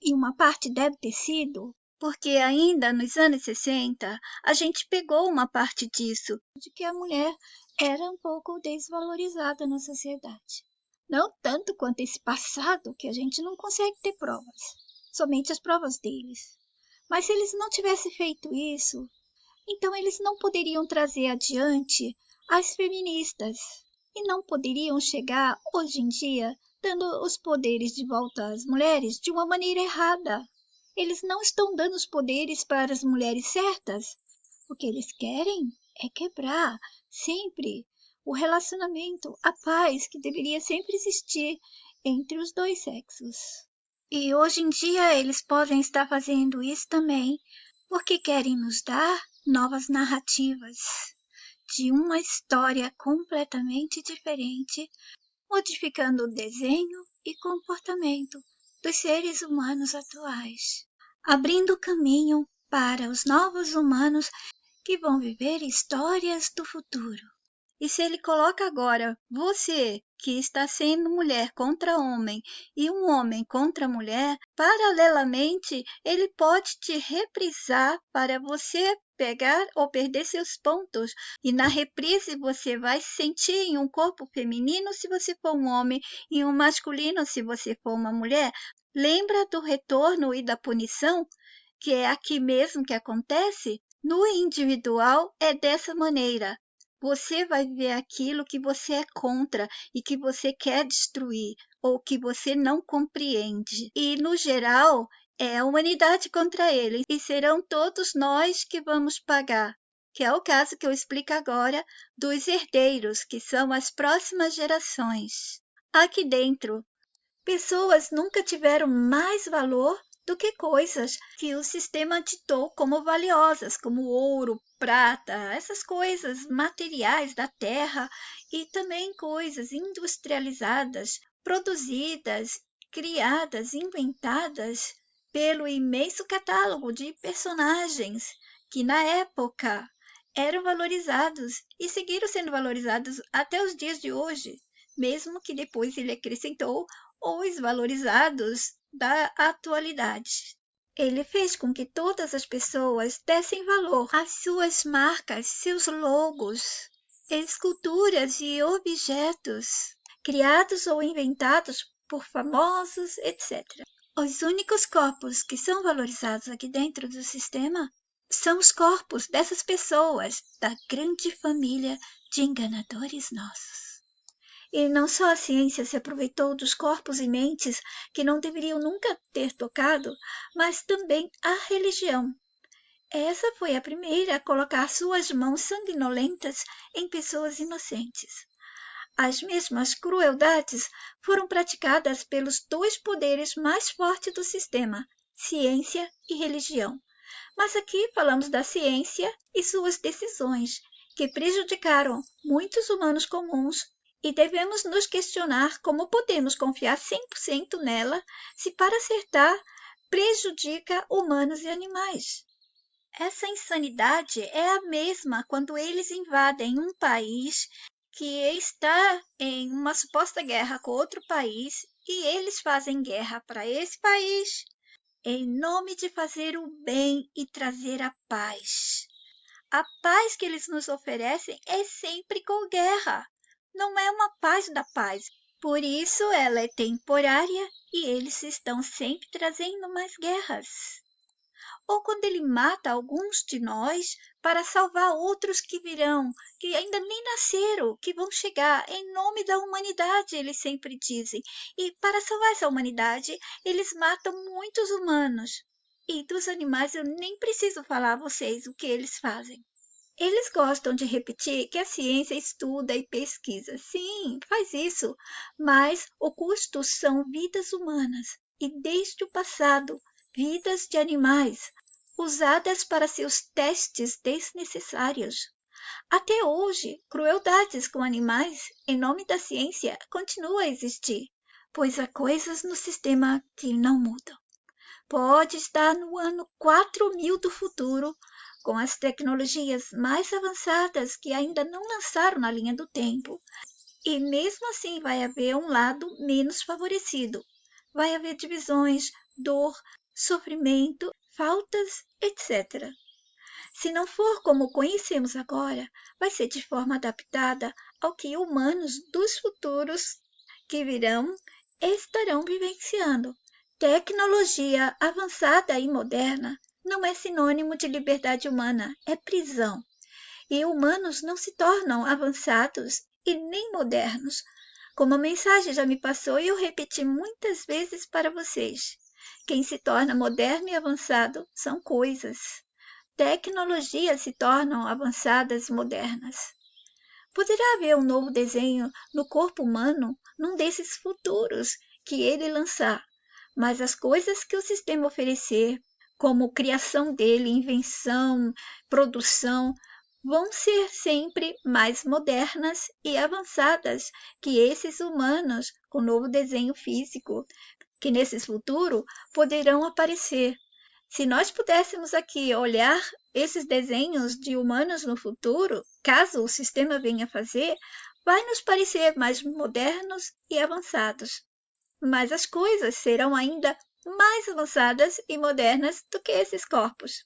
e uma parte deve ter sido, porque ainda nos anos 60 a gente pegou uma parte disso, de que a mulher era um pouco desvalorizada na sociedade. Não tanto quanto esse passado, que a gente não consegue ter provas, somente as provas deles. Mas se eles não tivessem feito isso, então eles não poderiam trazer adiante as feministas e não poderiam chegar hoje em dia dando os poderes de volta às mulheres de uma maneira errada. Eles não estão dando os poderes para as mulheres certas. O que eles querem é quebrar sempre o relacionamento, a paz que deveria sempre existir entre os dois sexos. E hoje em dia eles podem estar fazendo isso também porque querem nos dar novas narrativas de uma história completamente diferente, modificando o desenho e comportamento dos seres humanos atuais, abrindo caminho para os novos humanos que vão viver histórias do futuro. E se ele coloca agora você, que está sendo mulher contra homem, e um homem contra mulher, paralelamente, ele pode te reprisar para você pegar ou perder seus pontos. E na reprise você vai se sentir em um corpo feminino se você for um homem, e um masculino se você for uma mulher. Lembra do retorno e da punição, que é aqui mesmo que acontece? No individual é dessa maneira. Você vai ver aquilo que você é contra e que você quer destruir ou que você não compreende. E, no geral, é a humanidade contra ele. E serão todos nós que vamos pagar, que é o caso que eu explico agora dos herdeiros, que são as próximas gerações. Aqui dentro, pessoas nunca tiveram mais valor do que coisas que o sistema ditou como valiosas, como ouro, prata, essas coisas materiais da terra e também coisas industrializadas, produzidas criadas, inventadas pelo imenso catálogo de personagens que, na época, eram valorizados e seguiram sendo valorizados até os dias de hoje, mesmo que depois ele acrescentou os valorizados da atualidade. Ele fez com que todas as pessoas dessem valor às suas marcas, seus logos, esculturas e objetos, criados ou inventados por famosos, etc. Os únicos corpos que são valorizados aqui dentro do sistema são os corpos dessas pessoas da grande família de enganadores nossos. E não só a ciência se aproveitou dos corpos e mentes que não deveriam nunca ter tocado, mas também a religião. Essa foi a primeira a colocar suas mãos sanguinolentas em pessoas inocentes. As mesmas crueldades foram praticadas pelos dois poderes mais fortes do sistema, ciência e religião. Mas aqui falamos da ciência e suas decisões, que prejudicaram muitos humanos comuns, e devemos nos questionar como podemos confiar 100% nela se para acertar prejudica humanos e animais. Essa insanidade é a mesma quando eles invadem um país que está em uma suposta guerra com outro país e eles fazem guerra para esse país em nome de fazer o bem e trazer a paz. A paz que eles nos oferecem é sempre com guerra. Não é uma paz da paz. Por isso ela é temporária e eles estão sempre trazendo mais guerras. Ou quando ele mata alguns de nós para salvar outros que virão, que ainda nem nasceram, que vão chegar em nome da humanidade, eles sempre dizem. E para salvar essa humanidade, eles matam muitos humanos. E dos animais eu nem preciso falar a vocês o que eles fazem. Eles gostam de repetir que a ciência estuda e pesquisa. Sim, faz isso, mas o custo são vidas humanas e, desde o passado, vidas de animais, usadas para seus testes desnecessários. Até hoje, crueldades com animais, em nome da ciência, continuam a existir, pois há coisas no sistema que não mudam. Pode estar no ano 4000 do futuro, com as tecnologias mais avançadas que ainda não lançaram na linha do tempo. E mesmo assim vai haver um lado menos favorecido. Vai haver divisões, dor, sofrimento, faltas, etc. Se não for como conhecemos agora, vai ser de forma adaptada ao que humanos dos futuros que virão estarão vivenciando. Tecnologia avançada e moderna não é sinônimo de liberdade humana, é prisão. E humanos não se tornam avançados e nem modernos. Como a mensagem já me passou e eu repeti muitas vezes para vocês. Quem se torna moderno e avançado são coisas. Tecnologias se tornam avançadas e modernas. Poderá haver um novo desenho no corpo humano num desses futuros que ele lançar, mas as coisas que o sistema oferecer, como criação dele, invenção, produção, vão ser sempre mais modernas e avançadas que esses humanos com novo desenho físico, que nesses futuros poderão aparecer. Se nós pudéssemos aqui olhar esses desenhos de humanos no futuro, caso o sistema venha fazer, vai nos parecer mais modernos e avançados. Mas as coisas serão ainda mais avançadas e modernas do que esses corpos.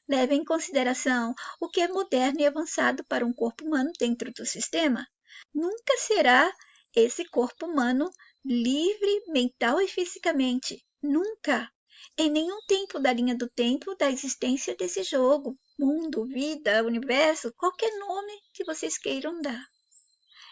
Leve em consideração o que é moderno e avançado para um corpo humano dentro do sistema. Nunca será esse corpo humano livre mental e fisicamente. Nunca. Em nenhum tempo da linha do tempo da existência desse jogo, mundo, vida, universo, qualquer nome que vocês queiram dar.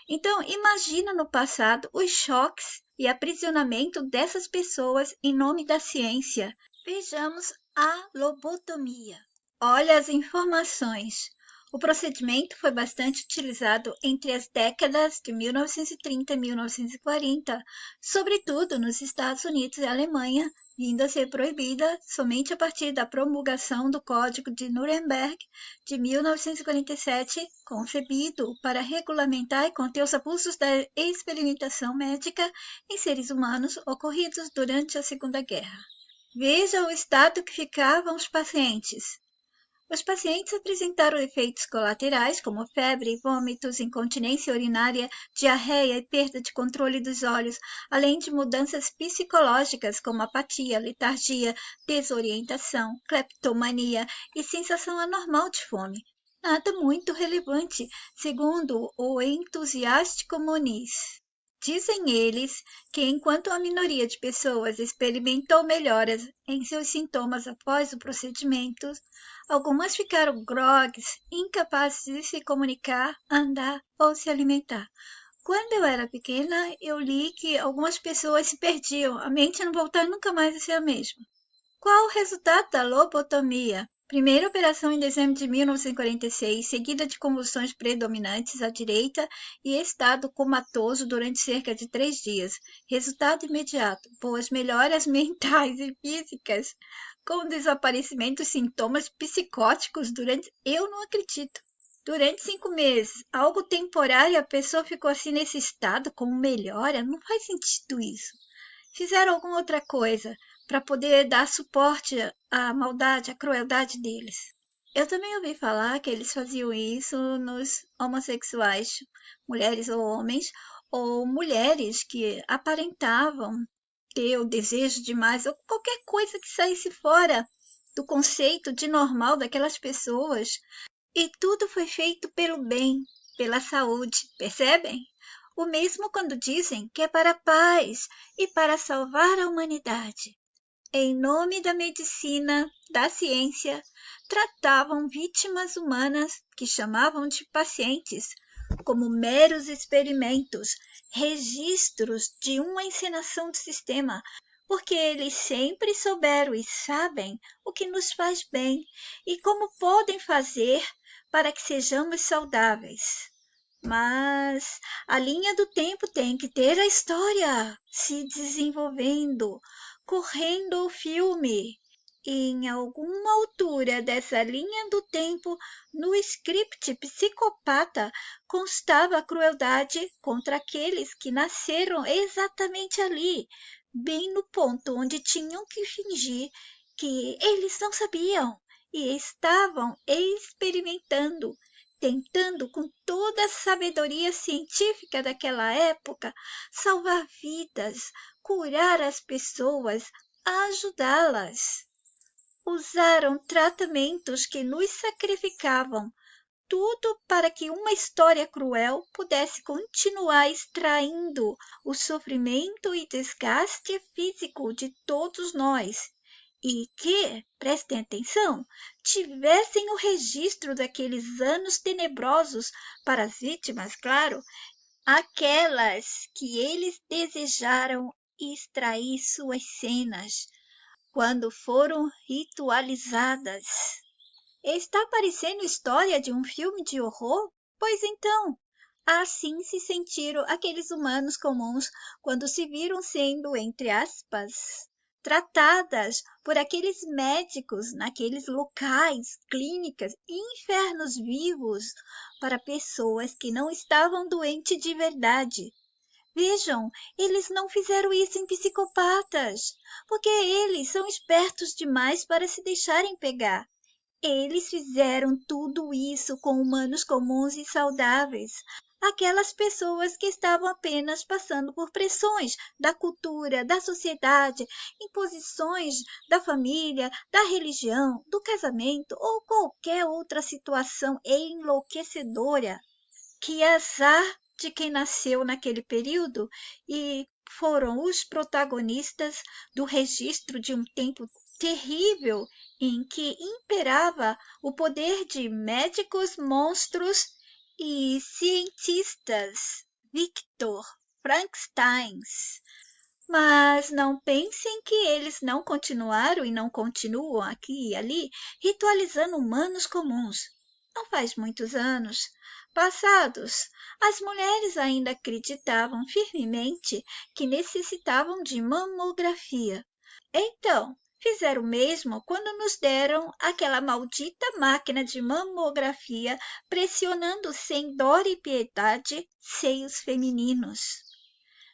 Então, imagina no passado os choques e aprisionamento dessas pessoas em nome da ciência. Vejamos a lobotomia. Olha as informações. O procedimento foi bastante utilizado entre as décadas de 1930 e 1940, sobretudo nos Estados Unidos e Alemanha, vindo a ser proibida somente a partir da promulgação do Código de Nuremberg de 1947, concebido para regulamentar e conter os abusos da experimentação médica em seres humanos ocorridos durante a Segunda Guerra. Veja o estado que ficavam os pacientes. Os pacientes apresentaram efeitos colaterais como febre, vômitos, incontinência urinária, diarreia e perda de controle dos olhos, além de mudanças psicológicas como apatia, letargia, desorientação, cleptomania e sensação anormal de fome. Nada muito relevante, segundo o entusiástico Muniz. Dizem eles que, enquanto a minoria de pessoas experimentou melhoras em seus sintomas após o procedimento, algumas ficaram grogues, incapazes de se comunicar, andar ou se alimentar. Quando eu era pequena, eu li que algumas pessoas se perdiam, a mente não voltava nunca mais a ser a mesma. Qual o resultado da lobotomia? Primeira operação em dezembro de 1946, seguida de convulsões predominantes à direita e estado comatoso durante cerca de 3 dias. Resultado imediato: boas melhoras mentais e físicas, com o desaparecimento dos sintomas psicóticos durante... Eu não acredito. Durante 5 meses, algo temporário, a pessoa ficou assim nesse estado, como melhora? Não faz sentido isso. Fizeram alguma outra coisa para poder dar suporte à maldade, à crueldade deles. Eu também ouvi falar que eles faziam isso nos homossexuais, mulheres ou homens, ou mulheres que aparentavam ter o desejo demais, ou qualquer coisa que saísse fora do conceito de normal daquelas pessoas. E tudo foi feito pelo bem, pela saúde, percebem? O mesmo quando dizem que é para a paz e para salvar a humanidade. Em nome da medicina, da ciência, tratavam vítimas humanas, que chamavam de pacientes, como meros experimentos, registros de uma encenação do sistema, porque eles sempre souberam e sabem o que nos faz bem e como podem fazer para que sejamos saudáveis. Mas a linha do tempo tem que ter a história se desenvolvendo, correndo o filme. E em alguma altura dessa linha do tempo, no script psicopata, constava a crueldade contra aqueles que nasceram exatamente ali, bem no ponto onde tinham que fingir que eles não sabiam e estavam experimentando, tentando com toda a sabedoria científica daquela época salvar vidas, curar as pessoas, ajudá-las. Usaram tratamentos que nos sacrificavam, tudo para que uma história cruel pudesse continuar extraindo o sofrimento e desgaste físico de todos nós. E que, prestem atenção, tivessem o registro daqueles anos tenebrosos para as vítimas, claro, aquelas que eles desejaram extrair suas cenas quando foram ritualizadas. Está parecendo história de um filme de horror? Pois então, assim se sentiram aqueles humanos comuns quando se viram sendo, entre aspas, tratadas por aqueles médicos naqueles locais, clínicas e infernos vivos para pessoas que não estavam doentes de verdade. Vejam, eles não fizeram isso em psicopatas, porque eles são espertos demais para se deixarem pegar. Eles fizeram tudo isso com humanos comuns e saudáveis, aquelas pessoas que estavam apenas passando por pressões da cultura, da sociedade, imposições da família, da religião, do casamento ou qualquer outra situação enlouquecedora. Que azar de quem nasceu naquele período e foram os protagonistas do registro de um tempo terrível em que imperava o poder de médicos monstros e cientistas Victor Frankensteins. Mas não pensem que eles não continuaram e não continuam aqui e ali ritualizando humanos comuns. Não faz muitos anos passados, as mulheres ainda acreditavam firmemente que necessitavam de mamografia. Então, fizeram o mesmo quando nos deram aquela maldita máquina de mamografia pressionando sem dó e piedade seios femininos.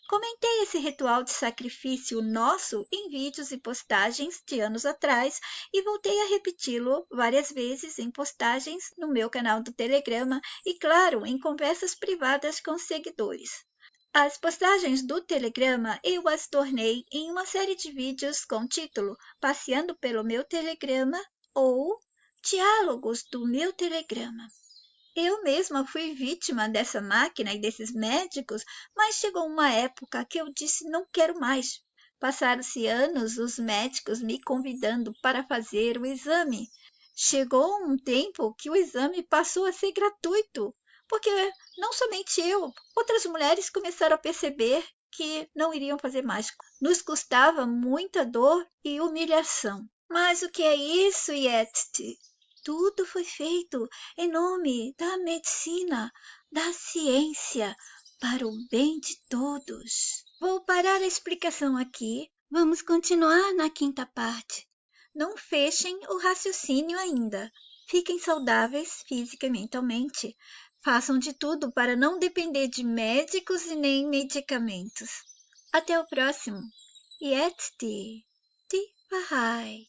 Comentei esse ritual de sacrifício nosso em vídeos e postagens de anos atrás e voltei a repeti-lo várias vezes em postagens no meu canal do Telegrama e, claro, em conversas privadas com seguidores. As postagens do Telegrama eu as tornei em uma série de vídeos com o título Passeando pelo meu Telegrama ou Diálogos do meu Telegrama. Eu mesma fui vítima dessa máquina e desses médicos, mas chegou uma época que eu disse não quero mais. Passaram-se anos os médicos me convidando para fazer o exame. Chegou um tempo que o exame passou a ser gratuito, porque não somente eu, outras mulheres começaram a perceber que não iriam fazer mais. Nos custava muita dor e humilhação. Mas o que é isso, Yeti? Tudo foi feito em nome da medicina, da ciência, para o bem de todos. Vou parar a explicação aqui. Vamos continuar na quinta parte. Não fechem o raciocínio ainda. Fiquem saudáveis física e mentalmente. Façam de tudo para não depender de médicos e nem medicamentos. Até o próximo. Yeti. Ti Bahai.